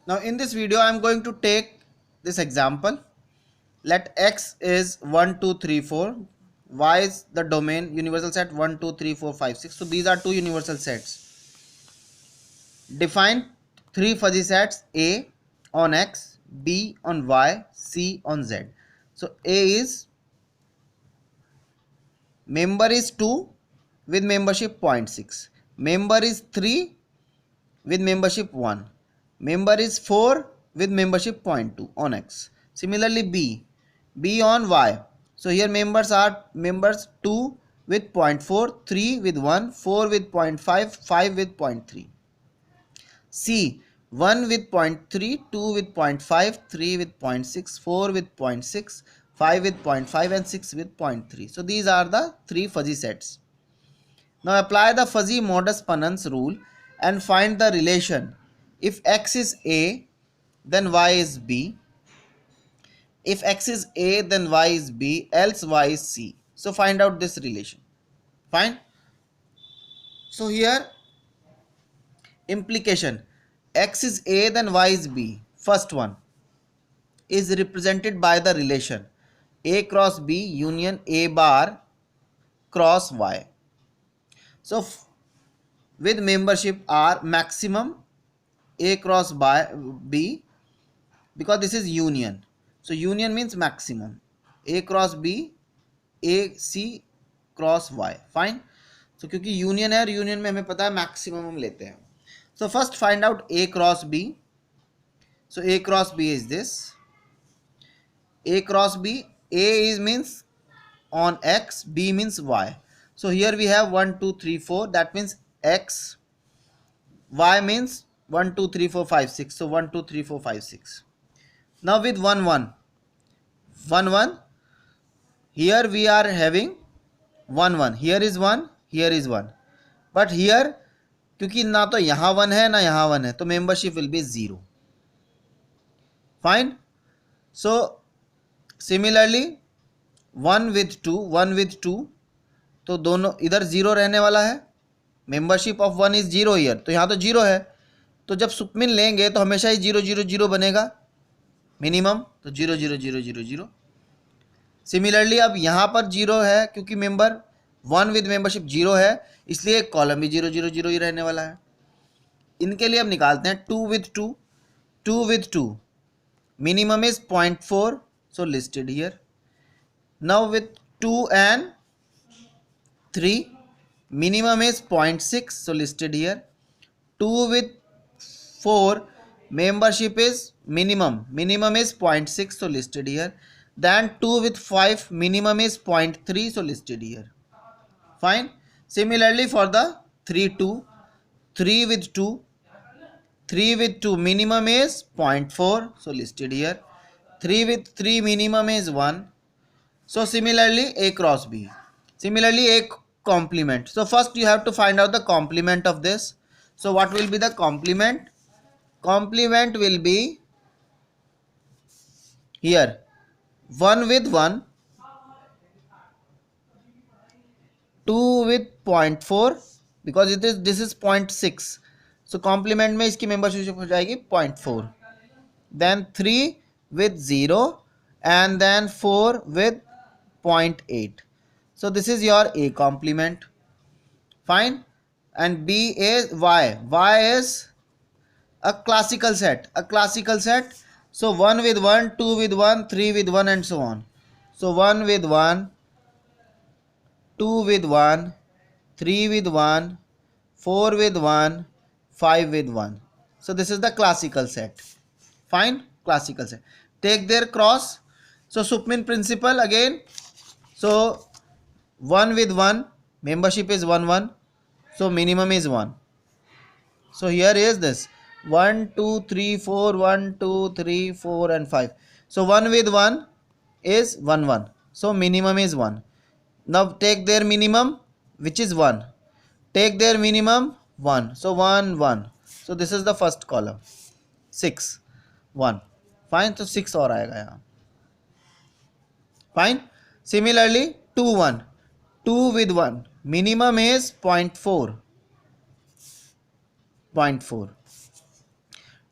Now in this video I am going to take this example. Let x is 1 2 3 4, y is the domain universal set 1 2 3 4 5 6. So these are two universal sets. Define three fuzzy sets: A on x, B on y, C on z. So A is member is 2 with membership 0.6, member is 3 with membership 1, member is 4 with membership zero point 0.2 on x. Similarly B on y. So here members are members 2 with 0.4, 3 with 1, 4 with 0.5, 5 with 0.3. C 1 with 0.3, 2 with 0.5, 3 with 0.6, 4 with 0.6, 5 with 0.5 and 6 with 0.3. So these are the three fuzzy sets. Now apply the fuzzy modus ponens rule and find the relation. If x is A, then y is B. If x is A, then y is B, else y is C. So find out this relation. Fine. So here implication, x is A, then y is B. First one is represented by the relation A cross B union A bar cross y. So with membership R maximum A cross B, because this is union. So union means maximum. A cross B, A C cross y. Fine. So क्योंकि union है और union में हमें पता है maximum हम लेते हैं. So first find out A cross B. So A cross B is this. A cross B, A is means on x, B means y. So here we have 1 2 3 4, that means x, y means 1 2 3 4 5 6. So 1 2 3 4 5 6. Now with 1 1 1 1, here we are having 1 1, here is 1, here is 1, but here क्योंकि ना तो यहाँ 1 है ना यहाँ 1 है, तो membership will be 0. Fine. So similarly 1 with 2, 1 with 2, तो दोनों इधर 0 रहने वाला है. मेंबरशिप ऑफ 1 इज 0 ईयर, तो यहाँ तो 0 है, तो जब सुपमिन लेंगे तो हमेशा ही 0 0 0 बनेगा मिनिमम, तो 0 0 0 0 0. सिमिलरली अब यहाँ पर 0 है क्योंकि मेंबर 1 विद मेंबरशिप 0 है, इसलिए एक कॉलम भी 0 0 0 ही रहने वाला है. इनके लिए अब निकालते हैं 2 with 2, 2 with 2, minimum is 0.4, so listed here. Now with 2 and 3, minimum is 0.6, so listed here. 2 with 4, membership is minimum is 0.6, so listed here. Then 2 with 5, minimum is 0.3, so listed here. Fine. Similarly for the 3 2, 3 with 2, 3 with 2, minimum is 0.4, so listed here. 3 with 3, minimum is 1. So similarly A cross B. Similarly A complement. So first you have to find out the complement of this. So what will be the complement? Complement will be here 1 with 1, 2 with 0.4, because this is 0.6. So complement में इसकी membership हो जाएगी 0.4. Then 3 with 0 and then 4 with 0.8. So this is your A complement. Fine. And B is Y. Y is a classical set. So 1 with 1, 2 with 1, 3 with 1 and so on. So 1 with 1, 2 with 1, 3 with 1, 4 with 1, 5 with 1. So this is the classical set. Fine. Classical set. Take their cross. So Supmin principle again. So 1 with 1, membership is 1 1, so minimum is 1. So here is this 1 2 3 4, 1 2 3 4 and 5. So 1 with 1 is 1 1, so minimum is 1. Now take their minimum, which is 1. Take their minimum 1, so 1 1. So this is the first column. 6 1. Fine. So 6 और आएगा यहाँ. Fine. Similarly 2 1, 2 with 1, minimum is 0.4.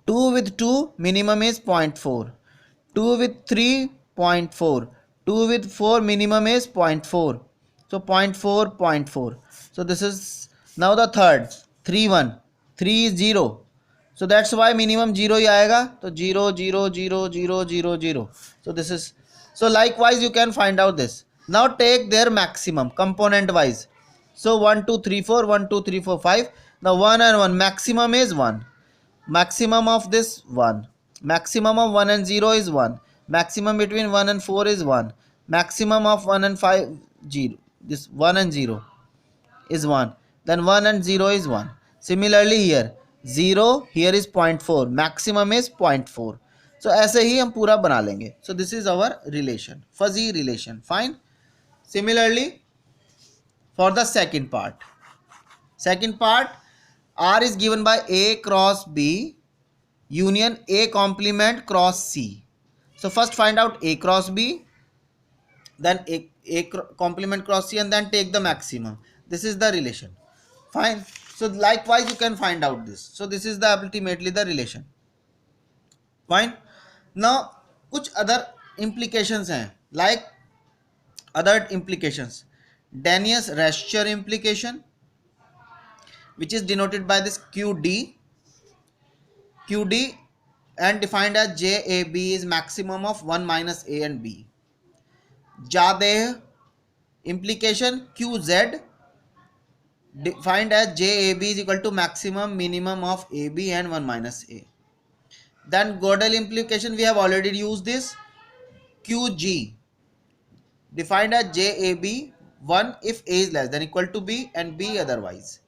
2 with 2 minimum is 0.4. 2 with 3 0.4. 2 with 4 minimum is 0.4. So 0.4 0.4. So this is now the third. 3 1. 3 is 0. So that's why minimum 0 ही आएगा. तो 0 0 0 0 0 0. So this is, so likewise you can find out this. Now take their maximum component wise. So 1 2 3 4 1 2 3 4 5. Now 1 and 1 maximum is 1. Maximum of this 1. Maximum of 1 and 0 is 1. Maximum between 1 and 4 is 1. Maximum of 1 and 5 0. This 1 and 0 is 1. Then 1 and 0 is 1. Similarly here 0 here is 0.4. Maximum is 0.4. So ऐसे ही हम पूरा बना लेंगे. So this is our relation, fuzzy relation. Fine. Similarly for the second part. Second part, R is given by A cross B union A complement cross C. So first find out A cross B, then A complement cross C, and then take the maximum. This is the relation. Fine. So likewise you can find out this. So this is the ultimately the relation. Fine. Now कुछ other implications हैं, like other implications. Danius-Rascher implication, which is denoted by this QD and defined as JAB is maximum of 1 minus A and B. Jadeh implication QZ defined as JAB is equal to maximum minimum of AB and 1 minus A. Then Gödel implication, we have already used this. QG defined as JAB 1 if A is less than equal to B and B otherwise.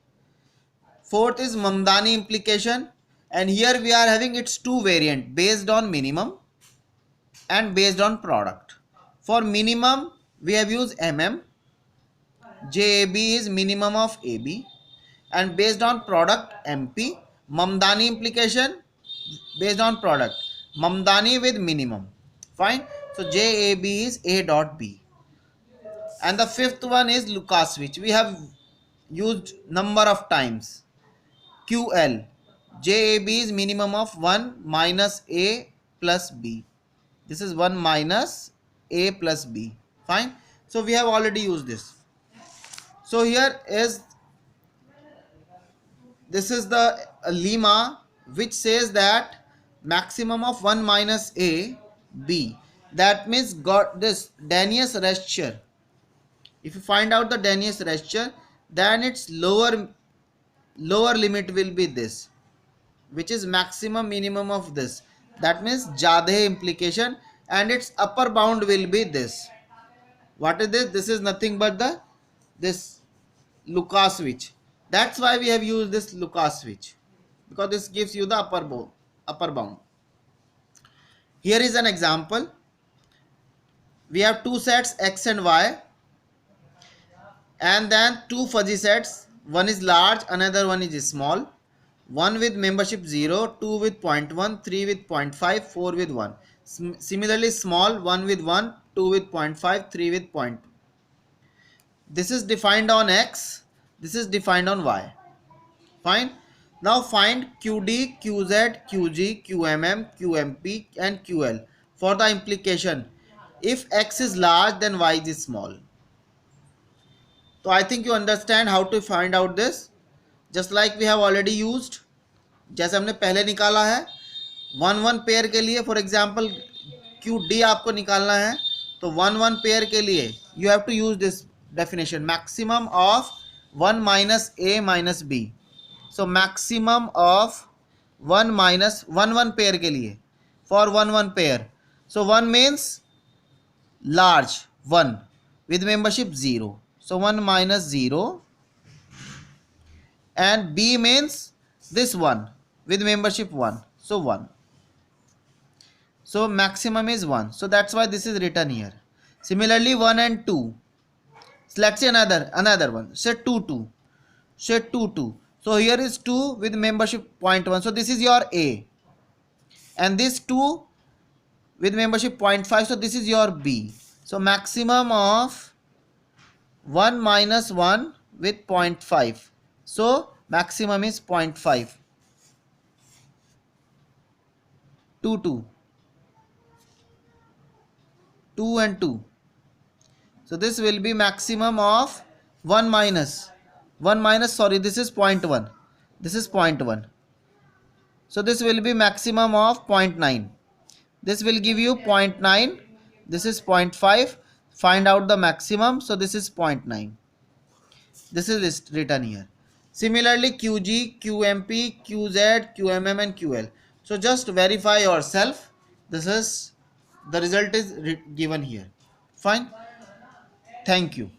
Fourth is Mamdani implication, and here we are having its two variant based on minimum and based on product. For minimum we have used MM, JAB is minimum of AB, and based on product MP. Mamdani implication based on product, Mamdani with minimum. Fine. So JAB is A dot B. And the fifth one is Lukács, we have used number of times. QL, JAB is minimum of 1 minus A plus B. This is 1 minus A plus B. Fine. So we have already used this. So here is, this is the lemma which says that maximum of 1 minus A B. That means got this Danius-Rascher. If you find out the Danius-Rascher, then its lower limit will be this, which is maximum minimum of this. That means Jadeh implication, and its upper bound will be this. What is this? This is nothing but this Lukács. That's why we have used this Lukács, because this gives you the upper bound. Here is an example. We have two sets X and Y, and then two fuzzy sets. One is large, another one is small. 1 with membership 0, 2 with 0.1, 3 with 0.5, 4 with 1. Similarly small, 1 with 1, 2 with 0.5, 3 with 0.2. This is defined on X, this is defined on Y. Fine. Now find QD, QZ, QG, QMM, QMP and QL for the implication. If X is large, then Y is small. So I think you understand how to find out this. Just like we have already used, जैसे हमने पहले निकाला है 1 pair के लिए. For example QD आपको निकालना है, तो 1 पेयर के लिए you have to use this definition, maximum of 1 minus A minus B. So maximum of 1 minus 1 pair के लिए for 1 pair. So 1 means large 1 with membership 0. So 1 minus 0, and B means this one with membership 1. So 1. So maximum is 1. So that's why this is written here. Similarly 1 and 2. So let's say another one. Say 2 2. Say 2 2. So here is 2 with membership 0.1. So this is your A. And this 2 with membership 0.5. So this is your B. So maximum of 1 minus 1 with 0.5. So maximum is 0.5. 2 2 2 and 2. So this will be maximum of 1 minus 1 minus, sorry, this is 0.1, this is 0.1. So this will be maximum of 0.9. This will give you 0.9. This is 0.5. Find out the maximum. So this is 0.9. This is written here. Similarly, QG, QMP, QZ, QMM and QL. So just verify yourself. This is the result is given here. Fine. Thank you.